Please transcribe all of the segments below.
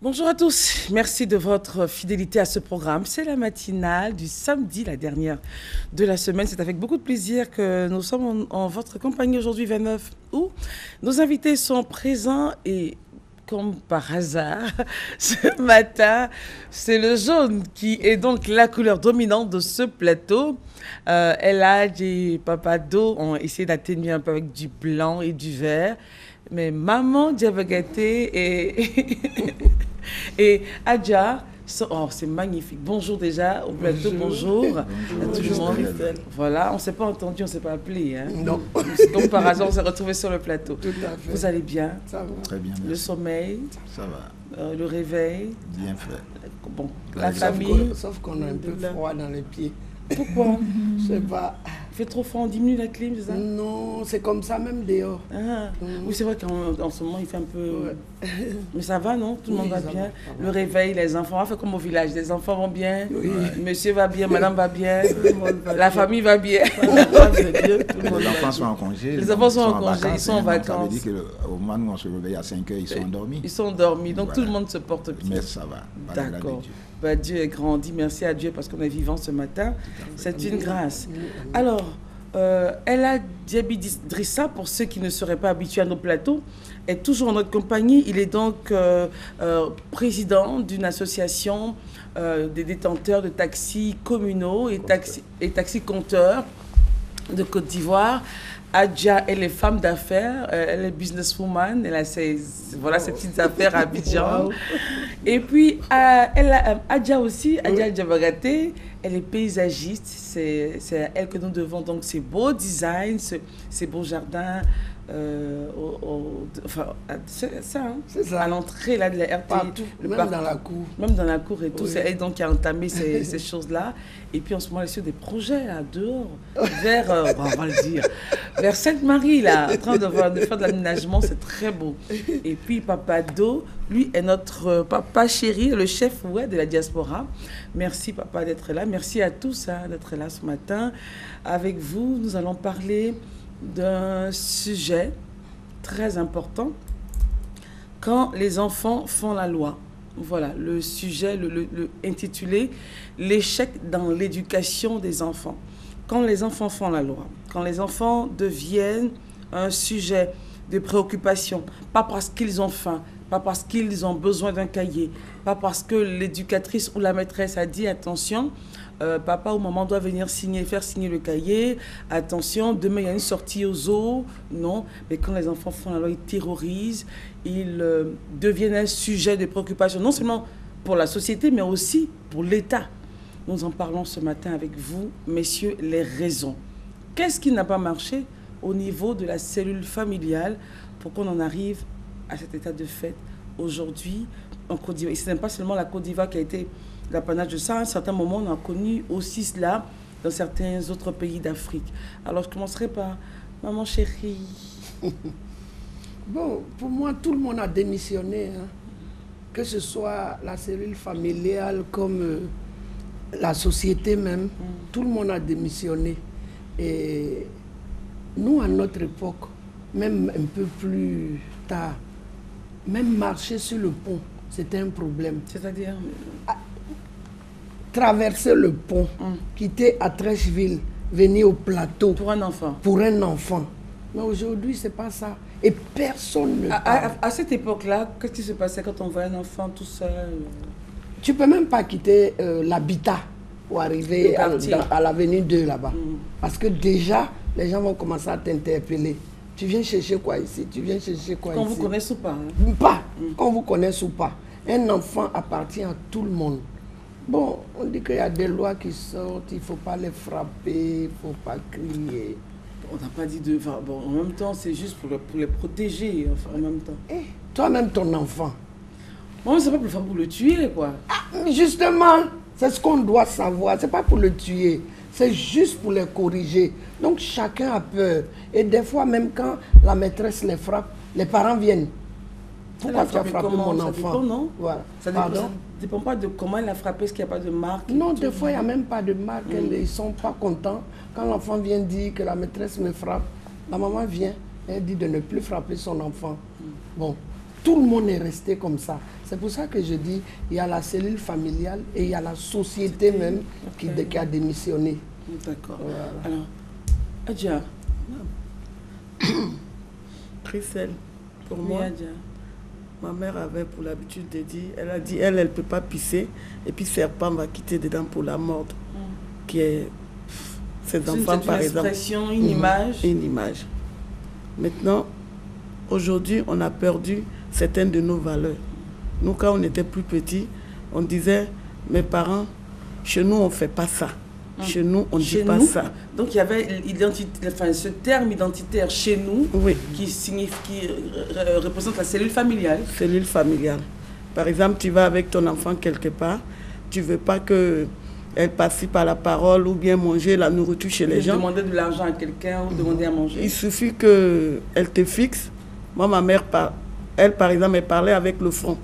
Bonjour à tous, merci de votre fidélité à ce programme. C'est la matinale du samedi, la dernière de la semaine. C'est avec beaucoup de plaisir que nous sommes en votre compagnie aujourd'hui, 29 août. Nos invités sont présents et comme par hasard, ce matin, c'est le jaune qui est donc la couleur dominante de ce plateau. Eladj et Papa Do ont essayé d'atténuer un peu avec du blanc et du vert. Mais Maman Diabagaté et Adja, oh, c'est magnifique. Bonjour déjà au plateau, bonjour à tout le monde. Voilà, on ne s'est pas entendu, on ne s'est pas appelé. Hein. Non. Donc par hasard, on s'est retrouvés sur le plateau. Tout à fait. Vous allez bien? Ça va. Très bien, merci. Le sommeil? Ça va. Le réveil? Bien fait. Bon, la famille? Sauf qu'on a un peu froid dans les pieds. Pourquoi? Je sais pas. Il fait trop froid, on diminue la clim, c'est ça? Non, c'est comme ça même dehors. Ah. Oui, c'est vrai qu'en ce moment, il fait un peu... Ouais. Mais ça va, non? Tout le monde va ça bien. va. Le réveil, les enfants, on va faire comme au village. Les enfants vont bien, Oui. monsieur va bien, madame va bien, la famille va bien. Les enfants sont en congé. Les enfants sont en congé, ils sont en Ça veut vacances. dire qu'au moment où on se réveille à 5 heures, ils sont endormis. Ils sont endormis, donc Voilà. tout le monde se porte bien. Mais ça va. Par la grâce de D'accord. Dieu. Bah, Dieu est grandi, merci à Dieu parce qu'on est vivant ce matin. C'est une grâce. Alors, Eladj Drissa, pour ceux qui ne seraient pas habitués à nos plateaux, est toujours en notre compagnie. Il est donc président d'une association des détenteurs de taxis communaux et taxis compteurs de Côte d'Ivoire. Adja, elle est femme d'affaires, elle est businesswoman, elle a ses petites affaires à Abidjan. Et puis, Adja aussi, Adja Diabagaté, elle est paysagiste. C'est à elle que nous devons donc ces beaux designs, ces beaux jardins. C'est ça, hein? C'est ça. À l'entrée là, de la RT. Partout, même dans la cour. Même dans la cour et tout. Oui. C'est elle donc qui a entamé ces choses-là. Et puis en ce moment, elle est sur des projets là, dehors, vers, on va le dire, vers Sainte-Marie, là, en train de faire de l'aménagement. C'est très beau. Et puis Papa Do, lui, est notre papa chéri, le chef de la diaspora. Merci papa d'être là. Merci à tous d'être là ce matin. Avec vous, nous allons parler d'un sujet très important, quand les enfants font la loi. Voilà, le sujet intitulé « L'échec dans l'éducation des enfants ». Quand les enfants font la loi, quand les enfants deviennent un sujet de préoccupation, pas parce qu'ils ont faim, pas parce qu'ils ont besoin d'un cahier, pas parce que l'éducatrice ou la maîtresse a dit « attention », papa ou maman doit venir faire signer le cahier. Attention, demain il y a une sortie aux zoo. Non, mais quand les enfants font la loi, ils terrorisent. Ils deviennent un sujet de préoccupation, non seulement pour la société, mais aussi pour l'État. Nous en parlons ce matin avec vous, messieurs, les raisons. Qu'est-ce qui n'a pas marché au niveau de la cellule familiale pour qu'on en arrive à cet état de fait aujourd'hui en Côte d'Ivoire? Et ce n'est pas seulement la Côte d'Ivoire qui a été l'apanage de ça. À un certain moment, on a connu aussi cela dans certains autres pays d'Afrique. Alors, je commencerai par maman chérie. Bon, pour moi, tout le monde a démissionné. Hein. Que ce soit la cellule familiale comme la société même. Tout le monde a démissionné. Et nous, à notre époque, même un peu plus tard, même marcher sur le pont, c'était un problème. C'est-à-dire traverser le pont, quitter Atrècheville, venir au plateau. pour un enfant. Pour un enfant. Mais aujourd'hui, c'est pas ça. Et personne ne parle. À cette époque-là, qu'est-ce qui se passait quand on voyait un enfant tout seul? Tu peux même pas quitter l'habitat pour arriver à l'avenue 2 là-bas. Parce que déjà, les gens vont commencer à t'interpeller. Tu viens chercher quoi ici? Tu viens chercher quoi Qu'on ici? vous connaisse ou pas? Hein? Pas. Qu'on vous connaisse ou pas. Un enfant appartient à tout le monde. Bon, on dit qu'il y a des lois qui sortent, il ne faut pas les frapper, il ne faut pas crier. On n'a pas dit de... Enfin, bon, en même temps, c'est juste pour les protéger, enfin, en même temps. Eh, toi-même, ton enfant. Moi, c'est pas pour le tuer, quoi. Ah, justement, c'est ce qu'on doit savoir. Ce n'est pas pour le tuer, c'est juste pour les corriger. Donc, chacun a peur. Et des fois, même quand la maîtresse les frappe, les parents viennent. Pourquoi tu as frappé mon enfant? Ça dépend, non? Voilà. Ça dépend pas de comment elle a frappé, est-ce qu'il n'y a pas de marque? Non, des fois, il n'y a même pas de marque. Ils ne sont pas contents. Quand l'enfant vient dire que la maîtresse me frappe, la maman vient, elle dit de ne plus frapper son enfant. Bon, tout le monde est resté comme ça. C'est pour ça que je dis, il y a la cellule familiale et il y a la société même qui a démissionné. D'accord. Voilà. Alors, Adja. Christelle, pour moi, ma mère avait pour l'habitude de dire, elle a dit, elle ne peut pas pisser, et puis serpent va quitter dedans pour la mordre, qui est ses enfants, par exemple. Une image. Une image. Maintenant, aujourd'hui, on a perdu certaines de nos valeurs. Nous, quand on était plus petits, on disait, mes parents, chez nous, on ne fait pas ça. Chez nous, on ne dit pas ça. Donc, il y avait ce terme identitaire chez nous qui représente la cellule familiale. Cellule familiale. Par exemple, tu vas avec ton enfant quelque part, tu ne veux pas qu'elle participe à la parole ou bien manger la nourriture chez les gens. Demander de l'argent à quelqu'un ou demander à manger. Il suffit qu'elle te fixe. Moi, ma mère, elle, par exemple, elle parlait avec le front.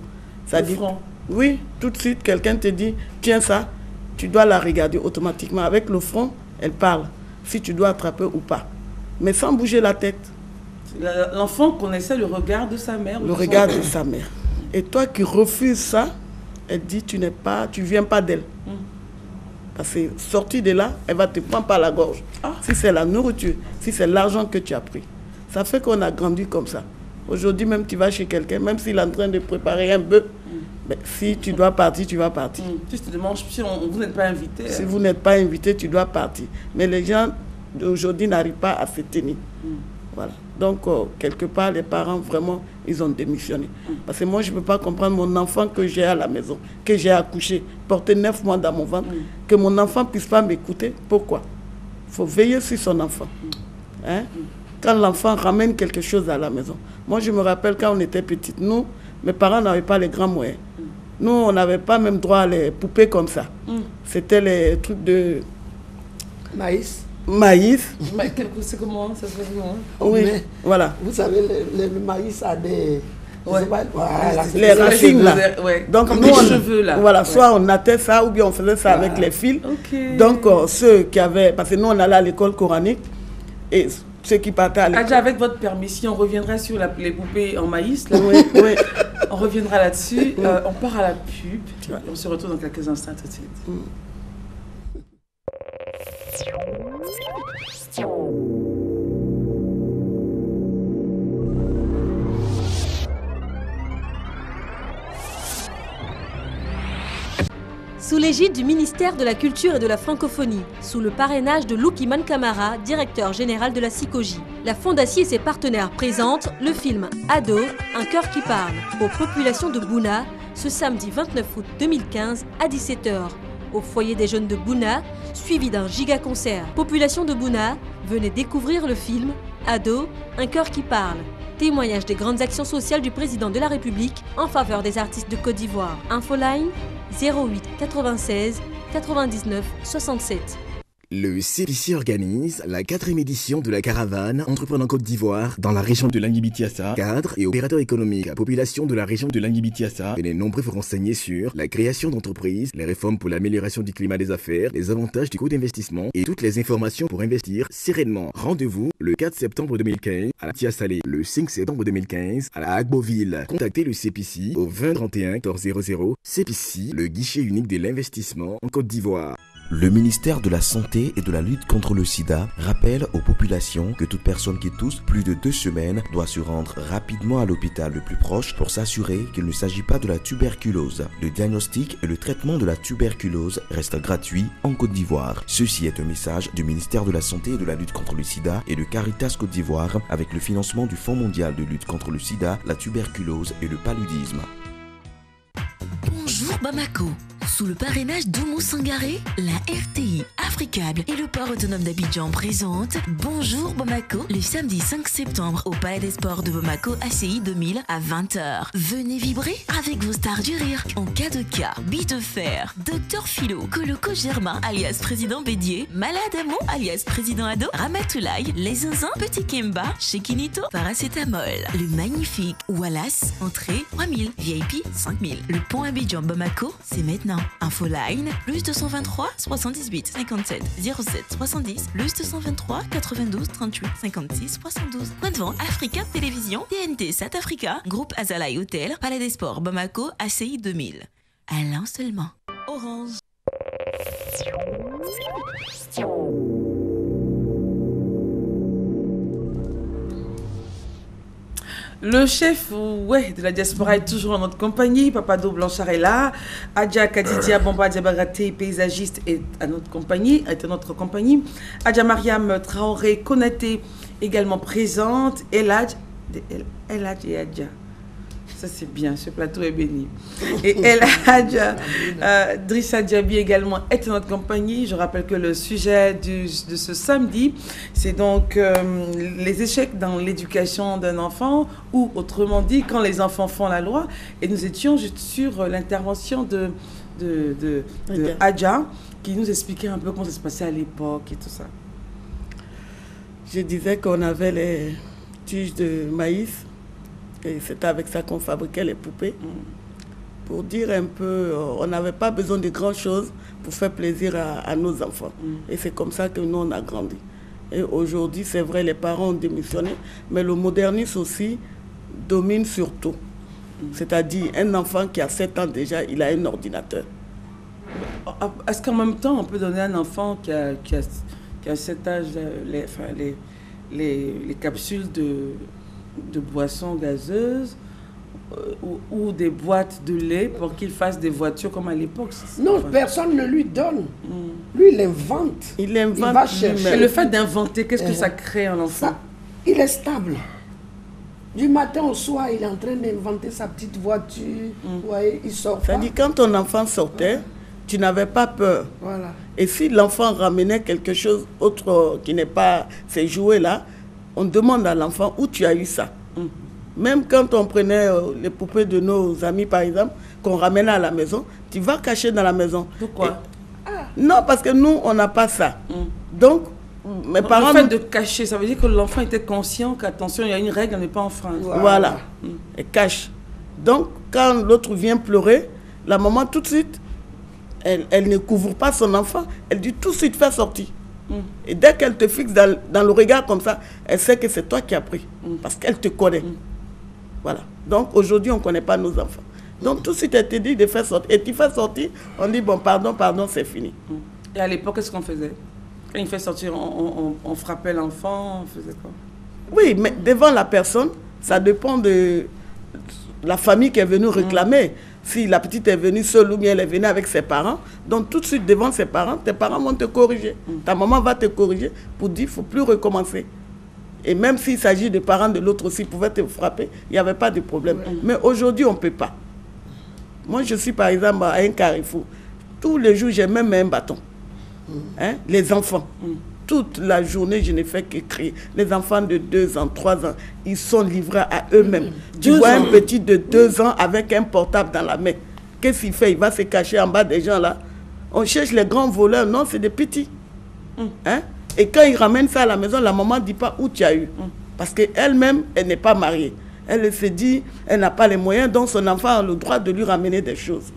Le front? Oui, tout de suite, quelqu'un te dit, tiens ça. Tu dois la regarder automatiquement. Avec le front, elle parle. Si tu dois attraper ou pas. Mais sans bouger la tête. L'enfant connaissait le regard de sa mère. Le regard de sa mère. Et toi qui refuses ça, elle dit, tu viens pas d'elle. Parce que sortie de là, elle va te prendre par la gorge. Si c'est la nourriture, si c'est l'argent que tu as pris. Ça fait qu'on a grandi comme ça. Aujourd'hui, même tu vas chez quelqu'un, même s'il est en train de préparer un bœuf, mais si tu dois partir, tu vas partir. Si vous n'êtes pas invité. Si vous n'êtes pas invité, tu dois partir. Mais les gens d'aujourd'hui n'arrivent pas à se tenir. Voilà. Donc, quelque part, les parents, vraiment, ils ont démissionné. Parce que moi, je ne peux pas comprendre mon enfant que j'ai à la maison, que j'ai accouché, porté 9 mois dans mon ventre, que mon enfant ne puisse pas m'écouter. Pourquoi? Il faut veiller sur son enfant. Hein? Quand l'enfant ramène quelque chose à la maison. Moi, je me rappelle quand on était petite, nous, mes parents n'avaient pas les grands moyens. Nous, on n'avait pas même droit à les poupées comme ça. C'était les trucs de... Maïs. C'est comment? Ça se fait comment? Oui, voilà. Vous savez, le maïs a des... Les racines là. Donc comme nous, les cheveux là. Voilà, soit on nattait ça ou bien on faisait ça avec les fils. Donc ceux qui avaient... Parce que nous, on allait à l'école coranique et... ceux qui partaient à l'école. Adja, avec votre permission, on reviendra sur les poupées en maïs. Là. Oui. On reviendra là-dessus. On part à la pub. On se retrouve dans quelques instants tout de suite. Sous l'égide du ministère de la Culture et de la Francophonie, sous le parrainage de Loukiman Camara, directeur général de la SICOJ, la Fondation et ses partenaires présentent le film Ado, un cœur qui parle, aux populations de Bouna, ce samedi 29 août 2015 à 17h, au foyer des jeunes de Bouna, suivi d'un giga-concert. Population de Bouna, venez découvrir le film Ado, un cœur qui parle. Témoignage des grandes actions sociales du président de la République en faveur des artistes de Côte d'Ivoire. Infoline 08 96 99 67. Le CPC organise la 4e édition de la caravane Entrepreneurs Côte d'Ivoire dans la région de Lingui-Bitiassa. Cadres et opérateurs économiques, population de la région de Lingui-Bitiassa. Venez nombreux vous renseigner sur la création d'entreprises, les réformes pour l'amélioration du climat des affaires, les avantages du coût d'investissement et toutes les informations pour investir sereinement. Rendez-vous le 4 septembre 2015 à la Tiassalé, le 5 septembre 2015 à la Agboville. Contactez le CPC au 20 31 14 00. CPC, le guichet unique de l'investissement en Côte d'Ivoire. Le ministère de la Santé et de la lutte contre le sida rappelle aux populations que toute personne qui tousse plus de 2 semaines doit se rendre rapidement à l'hôpital le plus proche pour s'assurer qu'il ne s'agit pas de la tuberculose. Le diagnostic et le traitement de la tuberculose restent gratuits en Côte d'Ivoire. Ceci est un message du ministère de la Santé et de la lutte contre le sida et de Caritas Côte d'Ivoire avec le financement du Fonds mondial de lutte contre le sida, la tuberculose et le paludisme. Bonjour Bamako. Sous le parrainage d'Oumou Sangaré, la RTI Africable et le port autonome d'Abidjan présentent Bonjour Bamako le samedi 5 septembre au Palais des Sports de Bamako ACI 2000 à 20h. Venez vibrer avec vos stars du rire en cas de cas. Bitefer, Dr Philo, Koloko Germain alias Président Bédier, Maladamo alias Président Ado, Ramatoulaye, Les Zinzins, Petit Kemba, Shekinito, Paracétamol, le magnifique Wallace, entrée 3000, VIP 5000. Le pont Abidjan Bamako, c'est maintenant. Infoline, plus 223 78 57 07 70, plus 223 92 38 56 72. Point de vente Africa Télévision, TNT South Africa, Groupe Azalai Hotel, Palais des Sports Bamako, ACI 2000. À l'un seulement. Orange. Le chef de la diaspora est toujours en notre compagnie. Papado Blanchard est là. Adja Kadidia Bamba Diabarate, paysagiste, est à notre compagnie. Adja Mariam Traoré Konaté, également présente. Eladj et Adja. Ça c'est bien, ce plateau est béni. Et Eladj Drissa Diaby également est à notre compagnie. Je rappelle que le sujet de ce samedi, c'est donc les échecs dans l'éducation d'un enfant, ou autrement dit, quand les enfants font la loi. Et nous étions juste sur l'intervention de Adja, qui nous expliquait un peu comment ça se passait à l'époque et tout ça. Je disais qu'on avait les tiges de maïs. Et c'était avec ça qu'on fabriquait les poupées. Pour dire un peu, on n'avait pas besoin de grand chose pour faire plaisir à nos enfants. Et c'est comme ça que nous, on a grandi. Et aujourd'hui, c'est vrai, les parents ont démissionné, mais le modernisme aussi domine sur tout. C'est-à-dire, un enfant qui a 7 ans déjà, il a un ordinateur. Est-ce qu'en même temps, on peut donner à un enfant qui a cet âge, les capsules de boissons gazeuses ou des boîtes de lait pour qu'il fasse des voitures comme à l'époque? Non, personne ne lui donne. Lui, il invente. Il invente. Va chercher. Et le fait d'inventer, qu'est-ce que ça crée en enfant? Il est stable. Du matin au soir, il est en train d'inventer sa petite voiture. Ouais, il sort pas. C'est-à-dire, quand ton enfant sortait, tu n'avais pas peur. Voilà. Et si l'enfant ramenait quelque chose autre qui n'est pas ces jouets-là, on demande à l'enfant où tu as eu ça. Même quand on prenait les poupées de nos amis, par exemple, qu'on ramenait à la maison, tu vas cacher dans la maison. Pourquoi? Non, parce que nous, on n'a pas ça. Donc, mes parents... Le fait de cacher, ça veut dire que l'enfant était conscient qu'attention, il y a une règle à ne pas enfreindre. Voilà. Et cache. Donc, quand l'autre vient pleurer, la maman, tout de suite, elle ne couvre pas son enfant. Elle dit tout de suite, fais sortir. Et dès qu'elle te fixe dans le regard comme ça, elle sait que c'est toi qui as pris. Parce qu'elle te connaît. Voilà. Donc aujourd'hui, on ne connaît pas nos enfants. Donc tout de suite, elle te dit de faire sortir. Et tu fais sortir, on dit bon, pardon, c'est fini. Et à l'époque, qu'est-ce qu'on faisait? Quand il fait sortir, on frappait l'enfant, on faisait quoi? Oui, mais devant la personne, ça dépend de la famille qui est venue réclamer. Si la petite est venue seule ou bien elle est venue avec ses parents, donc tout de suite devant ses parents, tes parents vont te corriger. Ta maman va te corriger pour dire qu'il ne faut plus recommencer. Et même s'il s'agit de parents de l'autre aussi, pouvaient te frapper, il n'y avait pas de problème. Mais aujourd'hui, on ne peut pas. Moi, je suis par exemple à un carrefour. Tous les jours, j'ai même un bâton. Les enfants. Toute la journée, je ne fais que crier. Les enfants de 2 ans, 3 ans, ils sont livrés à eux-mêmes. Tu vois un petit de 2 ans avec un portable dans la main. Qu'est-ce qu'il fait? Il va se cacher en bas des gens là. On cherche les grands voleurs. Non, c'est des petits. Et quand ils ramènent ça à la maison, la maman ne dit pas où tu as eu. Parce qu'elle-même, elle n'est pas mariée. Elle se dit, elle n'a pas les moyens, donc son enfant a le droit de lui ramener des choses.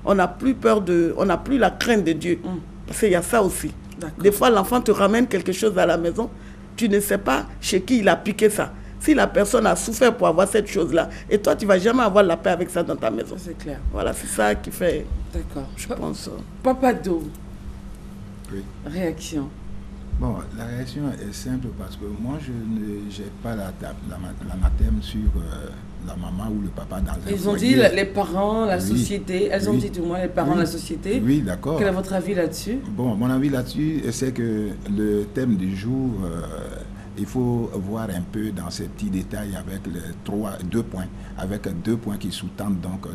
On n'a plus peur on n'a plus la crainte de Dieu. Parce qu'il y a ça aussi. Des fois, l'enfant te ramène quelque chose à la maison, tu ne sais pas chez qui il a piqué ça. Si la personne a souffert pour avoir cette chose-là, et toi, tu ne vas jamais avoir la paix avec ça dans ta maison. C'est clair. Voilà, c'est ça qui fait, d'accord, je pense... Papado, oui. Réaction. Bon, la réaction est simple parce que moi, je n'ai pas l'anathème sur la maman ou le papa dans un Ils ont foyer. dit les parents, la société. Elles ont dit du moins les parents, la société. Oui, d'accord. Quel est votre avis là-dessus? Bon, mon avis là-dessus, c'est que le thème du jour, il faut voir un peu dans ces petits détails avec 2 points, avec 2 points qui sous-tendent donc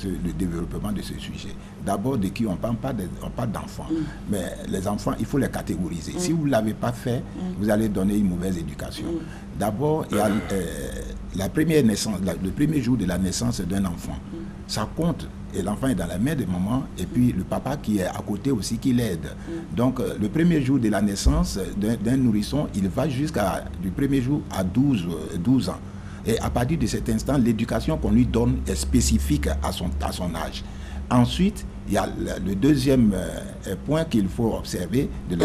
le développement de ce sujet. D'abord, de qui on parle pas d'enfants, mais les enfants, il faut les catégoriser. Si vous ne l'avez pas fait, vous allez donner une mauvaise éducation. D'abord, il y a la première naissance, le premier jour de la naissance d'un enfant. Ça compte. Et l'enfant est dans la main de maman, et puis le papa qui est à côté aussi qui l'aide. Donc, le premier jour de la naissance d'un nourrisson, il va jusqu'à du premier jour à 12 ans. Et à partir de cet instant, l'éducation qu'on lui donne est spécifique à son âge. Ensuite, il y a le deuxième point qu'il faut observer de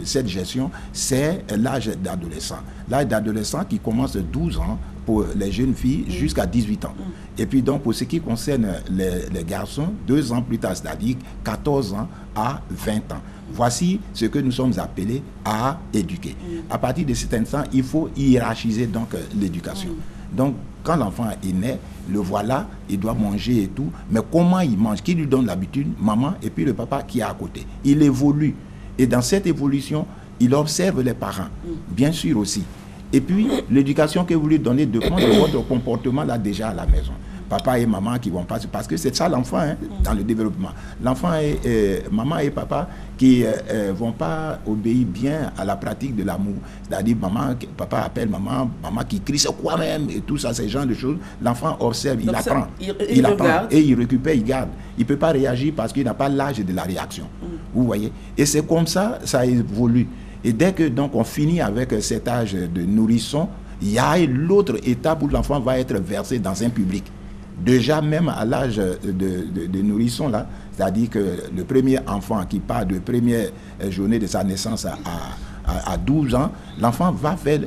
cette gestion, c'est l'âge d'adolescent. L'âge d'adolescent qui commence de 12 ans pour les jeunes filles jusqu'à 18 ans. Et puis donc pour ce qui concerne les garçons, 2 ans plus tard, c'est-à-dire 14 ans à 20 ans. Voici ce que nous sommes appelés à éduquer. À partir de cet instant, il faut hiérarchiser donc l'éducation. Donc quand l'enfant est né, le voilà, il doit manger et tout, mais comment il mange, qui lui donne l'habitude? Maman et puis le papa qui est à côté. Il évolue. Et dans cette évolution, il observe les parents, bien sûr aussi. Et puis, l'éducation que vous lui donnez dépend de votre comportement là déjà à la maison. Papa et maman qui vont passer, parce que c'est ça l'enfant dans le développement. L'enfant et maman et papa qui vont pas obéir bien à la pratique de l'amour. C'est-à-dire papa appelle maman qui crie c'est quoi même et tout ça, ces genres de choses. L'enfant observe, il apprend, il apprend et il récupère, il garde. Il peut pas réagir parce qu'il n'a pas l'âge de la réaction. Vous voyez? Et c'est comme ça évolue. Et dès que donc on finit avec cet âge de nourrisson, il y a l'autre étape où l'enfant va être versé dans un public. Déjà même à l'âge de nourrisson là, c'est-à-dire que le premier enfant qui part de première journée de sa naissance à 12 ans, l'enfant va faire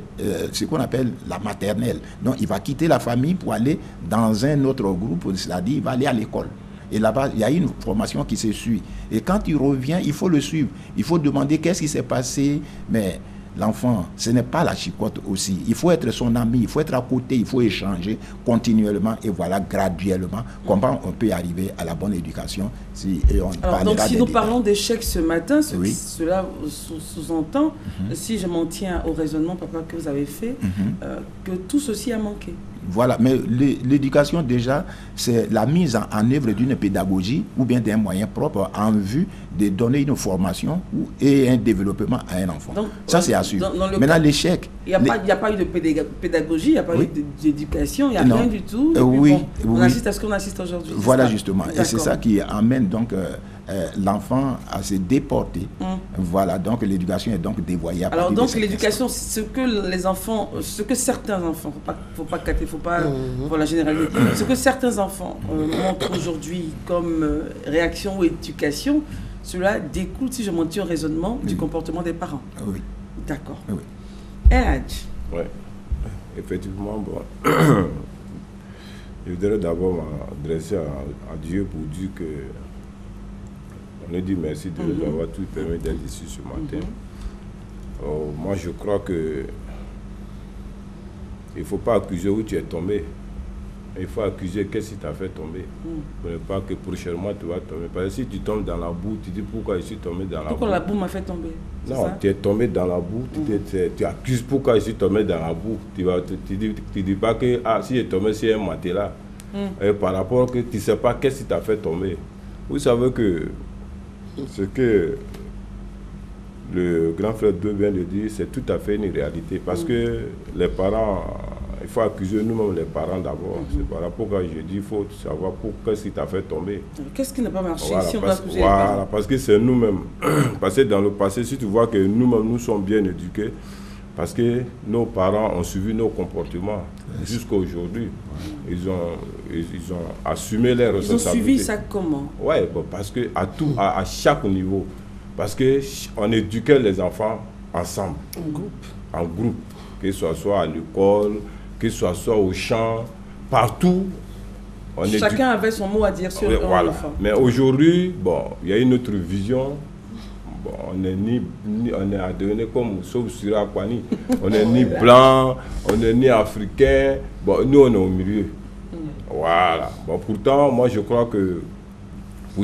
ce qu'on appelle la maternelle. Donc il va quitter la famille pour aller dans un autre groupe, c'est-à-dire il va aller à l'école. Et là-bas, il y a une formation qui se suit. Et quand il revient, il faut le suivre. Il faut demander qu'est-ce qui s'est passé. Mais l'enfant, ce n'est pas la chicotte aussi. Il faut être son ami, il faut être à côté, il faut échanger continuellement et voilà, graduellement, comment on peut arriver à la bonne éducation. Donc, si nous parlons d'échec ce matin, cela sous-entend, si je m'en tiens au raisonnement, papa, que vous avez fait, que tout ceci a manqué. Voilà, mais l'éducation déjà, c'est la mise en œuvre d'une pédagogie ou bien d'un moyen propre en vue de donner une formation et un développement à un enfant. Donc, ça, c'est assuré. Maintenant, l'échec... Il n'y a pas eu de pédagogie, il n'y a pas eu d'éducation, il n'y a rien du tout. On assiste à ce qu'on assiste aujourd'hui. Voilà, justement. Et c'est ça qui amène donc l'enfant à se déporter. Voilà, donc l'éducation est donc dévoyée. Alors donc l'éducation, ce que certains enfants, faut pas voilà, généraliser, ce que certains enfants montrent aujourd'hui comme réaction ou éducation, cela découle, si je m'en tiens au raisonnement, du comportement des parents. Oui. D'accord. Oui. Eladj. Oui, effectivement, bon. Je voudrais d'abord m'adresser à Dieu pour dire que on a dit merci de nous avoir tout permis d'être ici ce matin. Moi, je crois que il ne faut pas accuser où tu es tombé. Il faut accuser qu'est-ce qui t'a fait tomber. Pour ne pas que prochainement tu vas tomber. Parce que si tu tombes dans la boue, tu dis pourquoi je suis tombé dans la boue. Pourquoi la boue m'a fait tomber? Non, tu es tombé dans la boue, tu accuses pourquoi je suis tombé dans la boue. Tu dis pas que si je suis tombé, c'est un matelas. Et par rapport que tu ne sais pas qu'est-ce qui t'a fait tomber. Vous savez que ce que le grand frère 2 vient de dire, c'est tout à fait une réalité. Parce que les parents, il faut accuser nous-mêmes les parents d'abord. C'est par rapport à je dis, il faut savoir qu'est-ce qui t'a fait tomber. Qu'est-ce qui n'a pas marché? Voilà, si on doit accuser les parents. Parce que c'est nous-mêmes. Parce que dans le passé, si tu vois que nous-mêmes, nous sommes bien éduqués, parce que nos parents ont suivi nos comportements jusqu'à aujourd'hui. Ils ont assumé les responsabilités. Ils ont suivi ça comment? Oui, bon, parce que à chaque niveau. Parce qu'on éduquait les enfants ensemble. En groupe. Que ce soit à l'école, que ce soit au champ, partout. Chacun avait son mot à dire sur l'enfant. Mais aujourd'hui, bon, il y a une autre vision. Bon, on est à devenir comme sauf sur Akwani. On n'est ni blanc, on n'est ni africain. Bon, nous, on est au milieu. Voilà. Bon, pourtant, moi, je crois que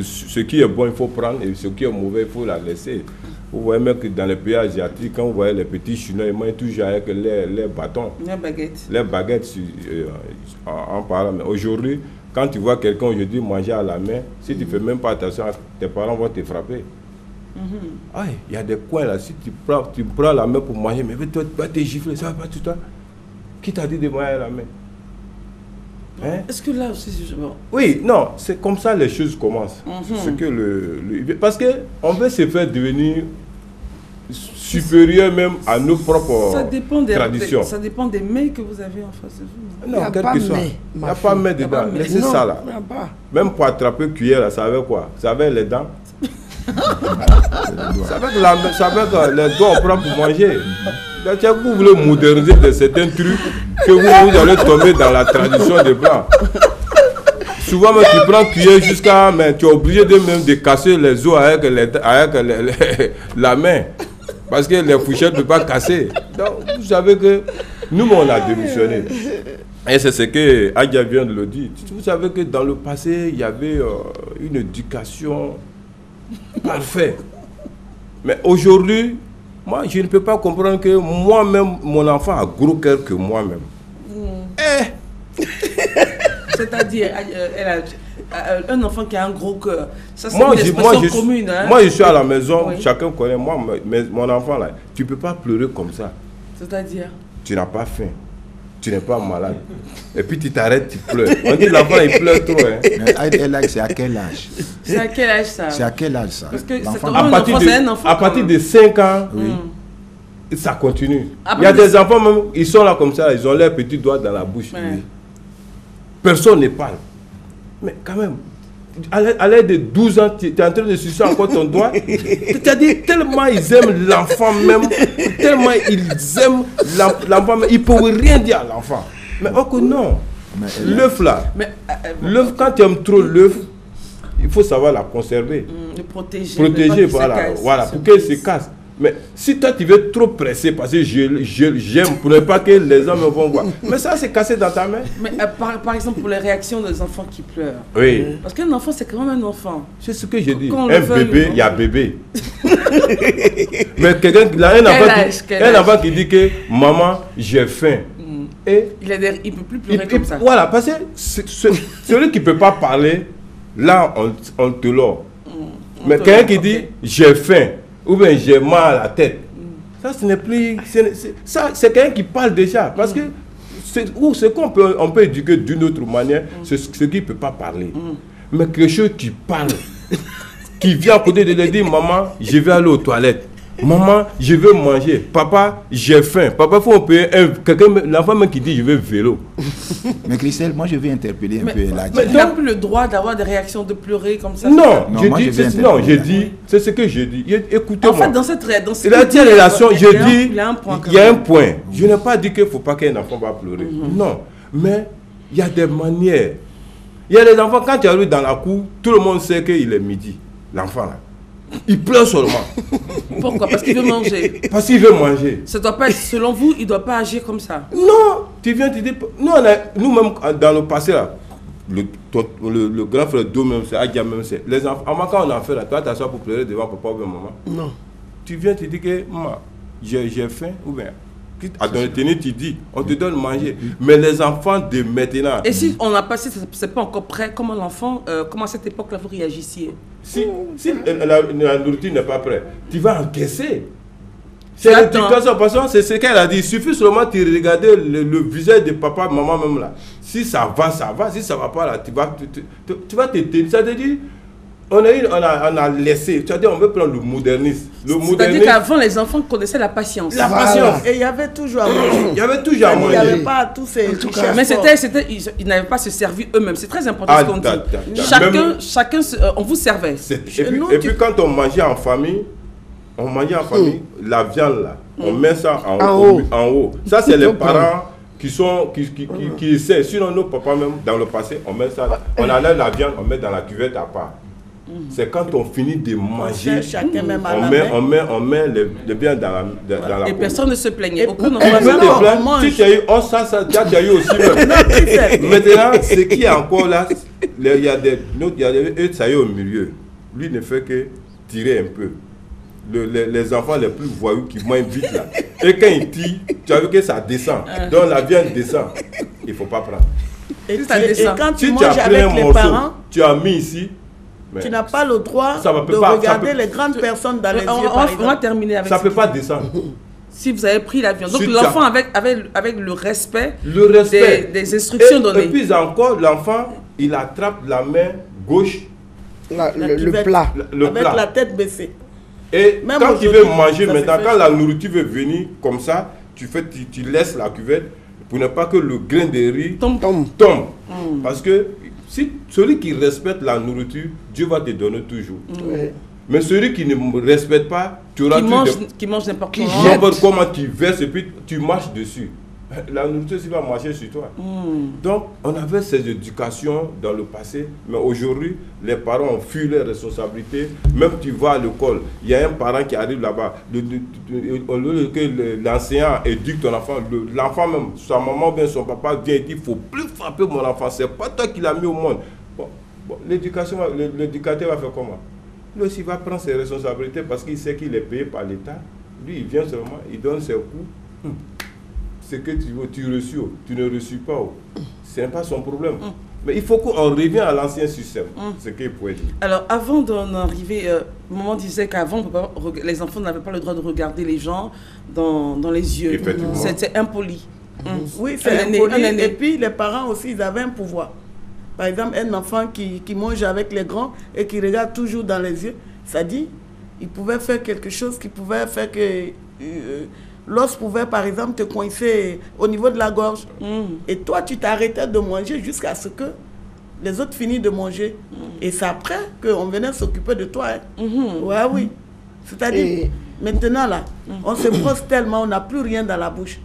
ce qui est bon, il faut prendre, et ce qui est mauvais, il faut la laisser. Vous voyez même que dans les pays asiatiques, quand vous voyez les petits Chinois, ils mangent toujours avec les bâtons. Les baguettes. Les baguettes, en parlant. Mais aujourd'hui, quand tu vois quelqu'un aujourd'hui manger à la main, si tu ne fais même pas attention, tes parents vont te frapper. Il y a des coins là, si tu prends la main pour manger, mais toi, tu vas te gifler, ça va pas tout toi. Qui t'a dit de manger à la main? Est-ce que là aussi... Oui, non, c'est comme ça les choses commencent. C'est que parce qu'on veut se faire devenir supérieurs même à nos propres traditions. Ça dépend des mets que vous avez en face de vous. Non, quel que soit. Il n'y a pas de mets dedans. Laissez ça là. Même pour attraper cuillère, là, ça avait quoi? Ça avait les dents. C'est avec les doigts on prend pour manger. Vous voulez moderniser de certains trucs que vous allez tomber dans la tradition des Blancs. Souvent, tu prends cuillère jusqu'à... Mais tu es obligé de casser les os avec la main. Parce que les fourchettes ne peuvent pas casser. Donc, vous savez que nous, on a démissionné. Et c'est ce que Adia vient de le dire. Vous savez que dans le passé, il y avait une éducation parfaite. Mais aujourd'hui, moi, je ne peux pas comprendre que moi-même, mon enfant a gros cœur que moi-même. C'est-à-dire, un enfant qui a un gros cœur. Ça, c'est une expression commune. Hein? Moi, je suis à la maison, oui. Chacun connaît. Moi, mon enfant, là, tu ne peux pas pleurer comme ça. C'est-à-dire? Tu n'as pas faim. Tu n'es pas malade. Et puis tu t'arrêtes, tu pleures. On dit l'enfant, il pleure trop. Hein. C'est à quel âge? C'est à quel âge ça? C'est à quel âge ça? Parce que à partir de 5 ans, oui. Ça continue. Il y a des enfants, même, ils sont là comme ça, ils ont leurs petits doigts dans la bouche. Ouais. Personne ne parle. Mais quand même, à l'âge de 12 ans, tu es en train de sucer encore ton doigt. C'est-à-dire, tellement ils aiment l'enfant même, tellement ils aiment l'enfant même, ils ne peuvent rien dire à l'enfant. Mais encore non. L'œuf là, l'œuf, quand tu aimes trop l'œuf, il faut savoir la conserver. Le protéger. Protéger, voilà, pour qu'elle se casse. Mais si toi tu veux trop presser parce que j'aime pour ne pas que les hommes vont voir. Mais ça c'est cassé dans ta main. Mais par exemple pour les réactions des enfants qui pleurent. Oui. Parce qu'un enfant c'est quand même un enfant. C'est ce que j'ai dit. Un bébé, il y a bébé. Mais quelqu'un qui a un enfant qui dit que maman j'ai faim. Et il ne peut plus pleurer comme ça. Voilà, parce que celui qui ne peut pas parler, là on te l'a. Mais quelqu'un qui dit j'ai faim. Ou bien j'ai mal à la tête. Ça, ce n'est plus... C'est quelqu'un qui parle déjà. Parce que ce qu'on peut éduquer d'une autre manière, c'est ce qui ne peut pas parler. Mais quelque chose qui parle, qui vient à côté de lui dire, maman, je vais aller aux toilettes. Maman, je veux manger. Papa, j'ai faim. Papa, il faut payer l'enfant même qui dit, je veux vélo. Mais Christelle, moi je vais interpeller un peu là. Mais tu n'as plus le droit d'avoir des réactions, de pleurer comme ça. Non, j'ai dit, c'est ce que j'ai dit. Écoutez-moi. En fait, dans cette relation, j'ai dit, il y a un point. Je n'ai pas dit qu'il ne faut pas qu'un enfant va pleurer. Non, mais il y a des manières. Il y a des enfants, quand tu arrives dans la cour, tout le monde sait qu'il est midi. L'enfant là. Il pleure seulement. Pourquoi? Parce qu'il veut manger. Parce qu'il veut manger. Ça doit pas être, selon vous, il ne doit pas agir comme ça. Non, tu viens te dire. Nous-mêmes, dans le passé, là, le grand frère d'eau même, c'est Adia même, c'est les enfants. Quand on a fait là, toi, tu t'assois pour pleurer devant papa ou maman. Non. Tu viens te dire que, maman, j'ai faim, ou bien. À ton tenir, tu dis, on te donne manger. Mais les enfants de maintenant. Et si on a passé, c'est pas encore prêt, comment l'enfant, comment à cette époque-là vous réagissiez? Si la nourriture n'est pas prête, tu vas encaisser. C'est l'éducation, parce que c'est ce qu'elle a dit. Il suffit seulement de regarder le visage de papa, maman même là. Si ça va, ça va. Si ça va pas là, tu vas te tenir. Ça te dit, on a laissé. C'est-à-dire, on veut prendre le modernisme. C'est-à-dire qu'avant, les enfants connaissaient la patience. La patience. Et il y avait toujours à manger. Il y avait toujours à manger. Il n'y avait pas tous ces... Mais ils n'avaient pas se servir eux-mêmes. C'est très important ce qu'on dit. Chacun, on vous servait. Et puis quand on mangeait en famille, la viande là, on met ça en haut. Ça, c'est les parents qui essaient. Sinon, nos papas même, dans le passé, on met ça, on enlève la viande, on met dans la cuvette à part. C'est quand on finit de manger, on met les viandes dans la et personne ne se plaignait. Aucun si tu as eu tu as eu aussi même. Maintenant, ce qui est encore là, il y a des ça y est au milieu. Lui ne fait que tirer un peu. Les enfants les plus voyous qui mangent vite là. Et quand ils tirent, tu as vu que ça descend. Donc la viande descend. Il ne faut pas prendre. Et quand tu manges avec les parents, tu as mis ici. Tu n'as pas le droit de regarder les grandes personnes dans les yeux. On va terminer avec ça. Ça ne peut pas descendre. Si vous avez pris la viande. Donc l'enfant avec le respect des instructions données. Et puis encore, l'enfant, il attrape la main gauche. Le plat. Avec la tête baissée. Et Même quand tu veux aujourd'hui, manger, ça maintenant, se fait. quand la nourriture veut venir comme ça, tu laisses la cuvette pour ne pas que le grain de riz tombe. Parce que si celui qui respecte la nourriture, Dieu va te donner toujours. Ouais. Mais celui qui ne respecte pas, tu auras Qui mange n'importe quoi. n'importe comment tu verses et puis tu marches dessus. La nourriture aussi va marcher sur toi. Donc, on avait ces éducations dans le passé, mais aujourd'hui, les parents ont fui leurs responsabilités. Même tu vas à l'école, il y a un parent qui arrive là-bas, au lieu que l'enseignant éduque ton enfant, l'enfant même, sa maman ou bien son papa vient et dit, il ne faut plus frapper mon enfant, c'est pas toi qui l'as mis au monde. Bon, l'éducateur va faire comment? Lui aussi va prendre ses responsabilités parce qu'il sait qu'il est payé par l'État. Lui, il vient seulement, il donne ses coups. Ce que tu veux, tu reçus, tu ne reçus pas. Ce n'est pas son problème. Mais il faut qu'on revienne à l'ancien système, ce qu'il pouvait dire. Alors, avant d'en arriver, maman disait qu'avant, les enfants n'avaient pas le droit de regarder les gens dans les yeux. C'était impoli. Oui, c'est impoli. Et puis, les parents aussi, ils avaient un pouvoir. Par exemple, un enfant qui mange avec les grands et qui regarde toujours dans les yeux, ça dit, il pouvait faire quelque chose qui pouvait faire que... l'os pouvait, par exemple, te coincer au niveau de la gorge. Et toi, tu t'arrêtais de manger jusqu'à ce que les autres finissent de manger. Et c'est après qu'on venait s'occuper de toi. Ouais, oui. C'est-à-dire, maintenant, là, on se brosse tellement, on n'a plus rien dans la bouche.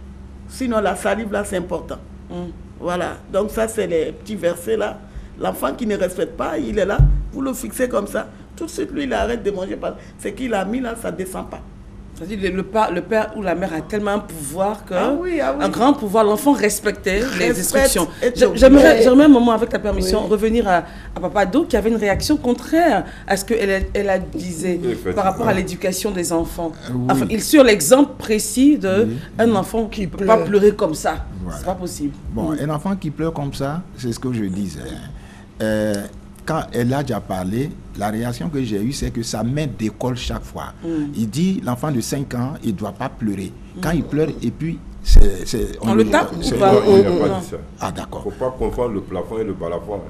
Sinon, la salive, là, c'est important. Voilà. Donc, ça, c'est les petits versets, là. L'enfant qui ne respecte pas, il est là. Vous le fixez comme ça. Tout de suite, lui, il arrête de manger. Ce qu'il a mis, là, ça ne descend pas. C'est-à-dire le père ou la mère a tellement un pouvoir que un grand pouvoir, l'enfant respectait les instructions. J'aimerais un moment, avec ta permission, revenir à Papa Do qui avait une réaction contraire à ce qu'elle a disait par rapport à l'éducation des enfants. Enfin, sur l'exemple précis d'un enfant qui ne peut pas pleurer comme ça. Voilà. C'est pas possible. Bon, un enfant qui pleure comme ça, c'est ce que je disais. Quand elle a déjà parlé, la réaction que j'ai eue, c'est que sa mère décolle chaque fois. Il dit, l'enfant de 5 ans, il ne doit pas pleurer. Quand il pleure, et puis, on le tape ou pas? Il n'a pas dit ça. Ah, d'accord. Il ne faut pas confondre le plafond et le balafon.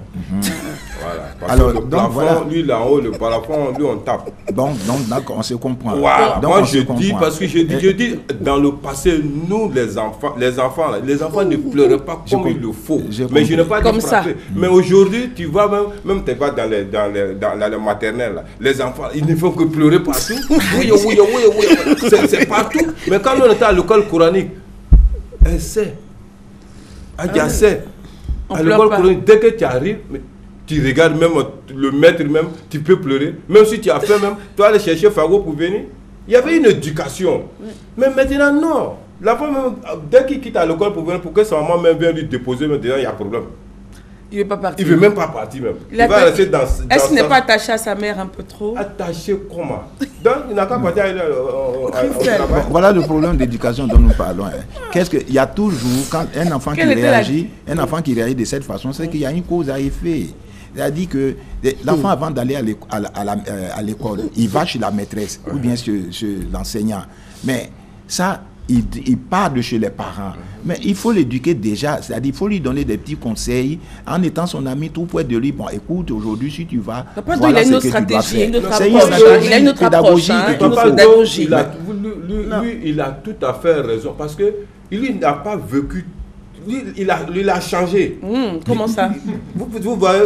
Voilà. Parce alors, que le plafond, lui, là en haut, le balafon, lui, on tape. Bon, donc, d'accord, on se comprend. Voilà. Donc, moi, je dis, parce que je dis, dans le passé, nous, les enfants ne pleurent pas comme il le faut. Mais je n'ai pas dit frapper. Mais aujourd'hui, tu vois, même tu vas dans les maternelles, là, les enfants, ils ne font que pleurer partout. Oui. C'est partout. Mais quand on était à l'école coranique, elle sait. Adja sait. À l'école coranique, dès que tu arrives, tu regardes même le maître même, tu peux pleurer. Même si tu as faim même, tu vas aller chercher Fago pour venir. Il y avait une éducation. Mais maintenant, non. L'enfant même, dès qu'il quitte à l'école pour venir, pour que sa maman même vienne lui déposer, maintenant, il y a problème. Il ne veut pas partir. Il ne veut même pas partir même. Il va rester dans... Est-ce qu'il n'est pas attaché à sa mère un peu trop? Attaché comment? Donc, il n'a qu'à partir au travail. Voilà le problème d'éducation dont nous parlons. Il y a toujours, quand un enfant qui réagit de cette façon, c'est qu'il y a une cause à effet. C'est-à-dire que l'enfant, avant d'aller à l'école, il va chez la maîtresse ou bien chez l'enseignant. Mais ça... Il part de chez les parents. Mais il faut l'éduquer déjà. C'est-à-dire il faut lui donner des petits conseils en étant son ami tout près de lui. Bon, écoute, aujourd'hui, si tu vas... Voilà, il a une autre stratégie, une autre approche. Il a une autre pédagogie. Lui, il a tout à fait raison. Parce que lui n'a pas vécu... Il a changé. Comment ça? Vous voyez,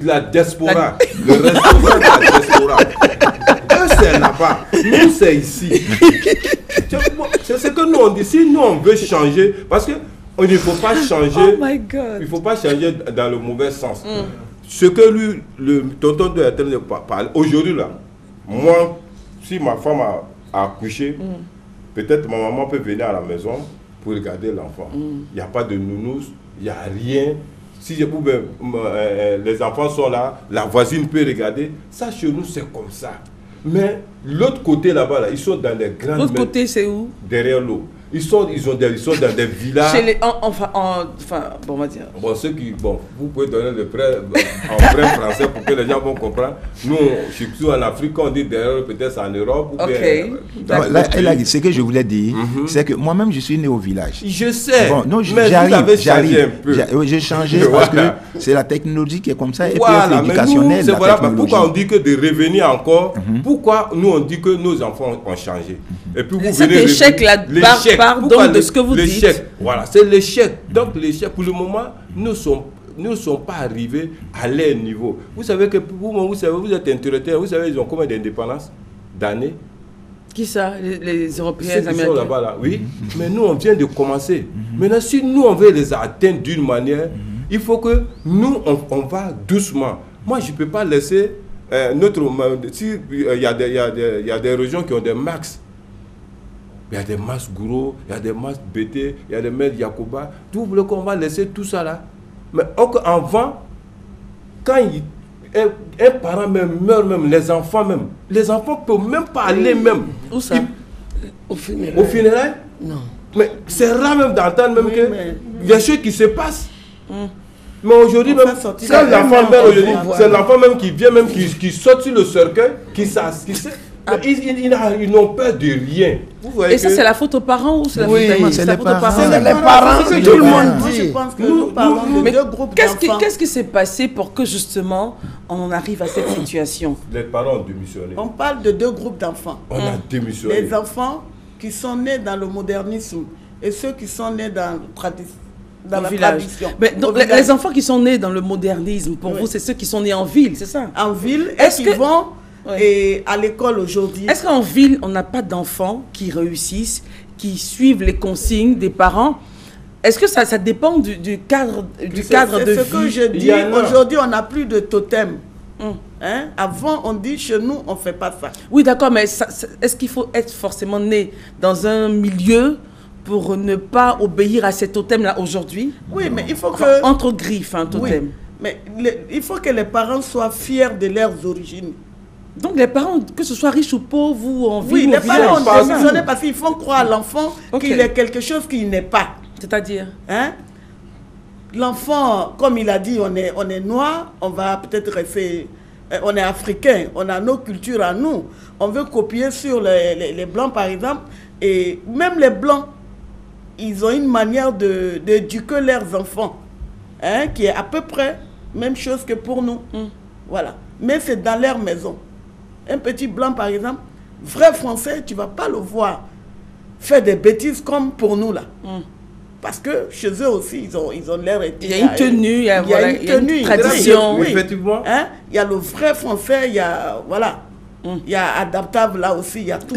la diaspora. Le restaurant de la diaspora. Eux, c'est là-bas. Nous, c'est ici. C'est ce que nous on dit. Si nous on veut changer, parce que il ne faut pas changer. Il ne faut pas changer dans le mauvais sens. Ce que lui, le tonton de Etel parle aujourd'hui là, moi, si ma femme a accouché, peut-être ma maman peut venir à la maison pour regarder l'enfant. Il n'y a pas de nounours, il n'y a rien. Si je pouvais, les enfants sont là, la voisine peut regarder. Ça chez nous c'est comme ça. Mais l'autre côté là-bas, là, ils sont dans les grandes... L'autre côté, c'est où? Derrière l'eau. Ils sont dans des villages. Chez les, enfin, bon, on va dire. Bon, ceux qui, bon, vous pouvez donner le prêt en prêt français pour que les gens vont comprendre. Nous, surtout en Afrique, on dit derrière, peut-être en Europe. Ou là, ce que je voulais dire, c'est que moi-même, je suis né au village. Je sais. Bon, non, mais j'arrive. J'ai changé parce que c'est la technologie qui est comme ça et voilà, puis l'éducationnel. C'est voilà pourquoi on dit que de revenir encore, pourquoi nous on dit que nos enfants ont changé. Et puis vous cet échec-là part donc de ce que vous dites. Voilà, c'est l'échec. Donc l'échec, pour le moment, nous ne sommes pas arrivés à leur niveau. Vous savez que vous êtes intellectuel, vous savez, ils ont combien d'indépendance d'années? Qui ça? Les Européens, les Américains? Sont là-bas, là, oui. Mais nous, on vient de commencer. Maintenant, si nous, on veut les atteindre d'une manière, il faut que nous, on va doucement. Moi, je ne peux pas laisser si il y a des régions qui ont des max. Il y a des masses Gouro, il y a des masses BT, il y a des maîtres Yakuba. Tout le qu'on va laisser tout ça là. Mais avant, quand un parent même meurt, même les enfants ne peuvent même pas aller même. Où ça? Au funérail. Au funérail? Non. Mais c'est rare même d'entendre même que il y a des choses qui se passent. Mais aujourd'hui, même, quand l'enfant meurt aujourd'hui, c'est l'enfant même qui vient, même qui saute sur le cercueil, qui sait. Ils n'ont peur de rien. Vous voyez. Et ça, c'est la faute aux parents ou c'est la faute c'est les parents? C'est les parents, c'est tout le monde dit. Je pense que nous parlons de deux groupes d'enfants. Qu'est-ce qui s'est passé pour que justement on en arrive à cette situation? Les parents ont démissionné. On parle de deux groupes d'enfants. On a démissionné. Les enfants qui sont nés dans le modernisme et ceux qui sont nés dans la tradition. Mais donc, les enfants qui sont nés dans le modernisme, pour vous, c'est ceux qui sont nés en ville, c'est ça? En ville, et qui vont à l'école aujourd'hui. Est-ce qu'en ville, on n'a pas d'enfants qui réussissent, qui suivent les consignes des parents? Est-ce que ça dépend du cadre de vie? C'est ce que je dis. Aujourd'hui, on n'a plus de totem. Hein? Avant, on dit chez nous, on ne fait pas ça. Oui, d'accord, mais est-ce qu'il faut être forcément né dans un milieu pour ne pas obéir à ces totems-là aujourd'hui? Oui, mais il faut que... Entre griffes, un totem. Oui, mais il faut que les parents soient fiers de leurs origines. Donc les parents, que ce soit riche ou pauvre ou en ville, oui, les parents ont démissionné parce qu'ils font croire à l'enfant qu'il est quelque chose qu'il n'est pas. C'est-à-dire l'enfant, comme il a dit, on est noir, on va peut-être rester... On est africain, on a nos cultures à nous. On veut copier sur les blancs, par exemple. Et même les blancs, ils ont une manière d'éduquer leurs enfants, qui est à peu près même chose que pour nous. Voilà. Mais c'est dans leur maison. Un petit blanc, par exemple, vrai français, tu ne vas pas le voir faire des bêtises comme pour nous, là. Parce que chez eux aussi, ils ont l'air... Il y a une tenue, il y a une tradition. Oui, effectivement. Il y a le vrai français, il y a... Voilà. Il y a adaptable, là aussi, il y a tout.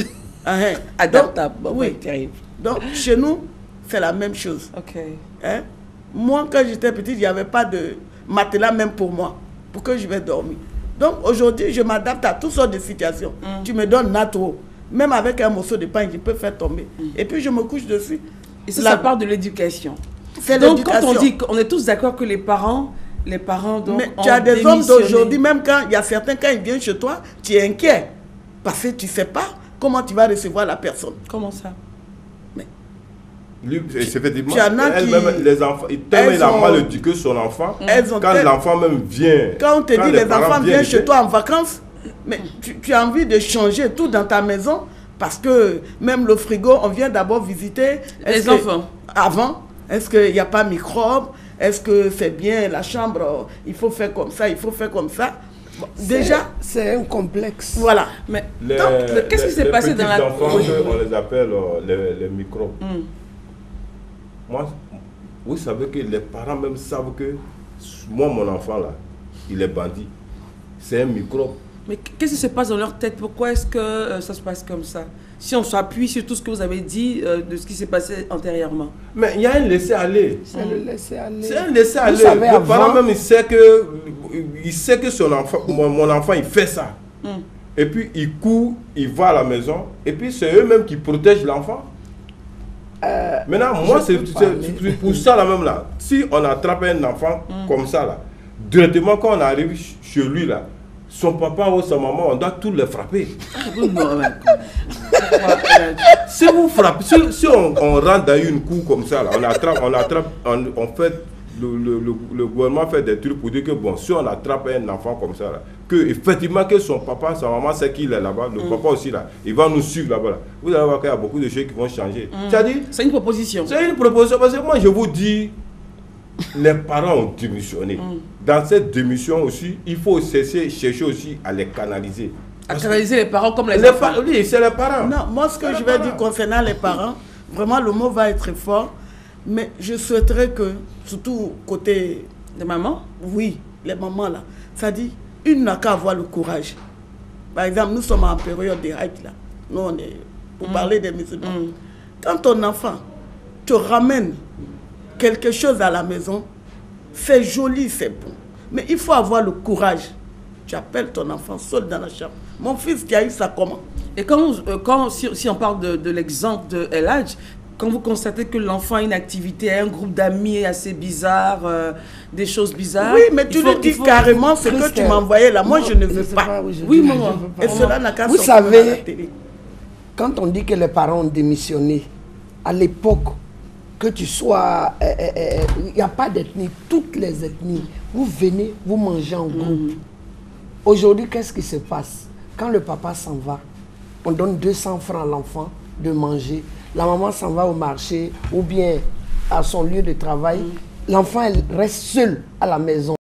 Adaptable, donc, oui, terrible. Donc, chez nous, c'est la même chose. Moi, quand j'étais petite, il n'y avait pas de matelas même pour moi, pour que je vais dormir. Donc, aujourd'hui, je m'adapte à toutes sortes de situations. Tu me donnes natto, même avec un morceau de pain, je peux faire tomber. Et puis, je me couche dessus. Et ça part de l'éducation. Donc, quand on dit qu'on est tous d'accord que les parents donc, mais tu as des hommes d'aujourd'hui, même quand il y a certains, quand ils viennent chez toi, tu es inquiet. Parce que tu ne sais pas comment tu vas recevoir la personne. Comment ça? Lui, effectivement, les enfants, il a mal éduqué son enfant. Quand l'enfant même vient. Quand on te dit les enfants viennent chez toi en vacances, mais tu as envie de changer tout dans ta maison. Parce que même le frigo, on vient d'abord visiter. Les enfants. Avant, est-ce qu'il n'y a pas microbes? Est-ce que c'est bien la chambre? Il faut faire comme ça, il faut faire comme ça. Bon, déjà, c'est un complexe. Voilà. Mais qu'est-ce qui s'est passé dans la... enfants, on les appelle les microbes. Moi, vous savez que les parents même savent que moi, mon enfant là, il est bandit. C'est un microbe. Mais qu'est-ce qui se passe dans leur tête? Pourquoi est-ce que ça se passe comme ça? Si on s'appuie sur tout ce que vous avez dit de ce qui s'est passé antérieurement. Mais il y a un laisser-aller. C'est le laisser-aller. C'est un laisser-aller. Le parent même, il sait que son enfant, mon enfant, il fait ça. Et puis, il court, il va à la maison. Et puis, c'est eux-mêmes qui protègent l'enfant. Maintenant, moi, c'est pour ça, là même, là. Si on attrape un enfant comme ça, là, directement, quand on arrive chez lui, là, son papa ou sa maman, on doit tous les frapper. Si vous frappez, si on rentre dans une cour comme ça, là, on fait, le gouvernement fait des trucs pour dire que bon, si on attrape un enfant comme ça, là, que effectivement que son papa, sa maman sait qu'il est là-bas, le papa aussi là, il va nous suivre là-bas. Là. Vous allez voir qu'il y a beaucoup de choses qui vont changer. C'est une proposition. C'est une proposition parce que moi je vous dis, les parents ont démissionné. Dans cette démission aussi, il faut chercher aussi à les canaliser. À canaliser les parents comme les enfants. Oui, c'est les parents. Non, moi ce que je vais dire concernant les parents, vraiment le mot va être fort, mais je souhaiterais que, surtout côté des mamans, oui, les mamans là, ça dit, une n'a qu'à avoir le courage. Par exemple, nous sommes en période de Haïti là. Nous on est pour parler des musulmans. Quand ton enfant te ramène quelque chose à la maison, c'est joli, c'est bon. Mais il faut avoir le courage. Tu appelles ton enfant seul dans la chambre. Mon fils qui a eu ça comment? Et si on parle de l'exemple de El Hadj, quand vous constatez que l'enfant a une activité, a un groupe d'amis assez bizarre, des choses bizarres... Oui, mais tu le dis carrément, ce que tu m'as envoyé là. Moi, je ne veux pas. Oui, maman. Et cela n'a qu'à sortir à la télé. Quand on dit que les parents ont démissionné, à l'époque, que tu sois... Il n'y a pas d'ethnie, toutes les ethnies. Vous venez, vous mangez en groupe. Aujourd'hui, qu'est-ce qui se passe? Quand le papa s'en va, on donne 200 francs à l'enfant de manger. La maman s'en va au marché ou bien à son lieu de travail. L'enfant, elle reste seule à la maison.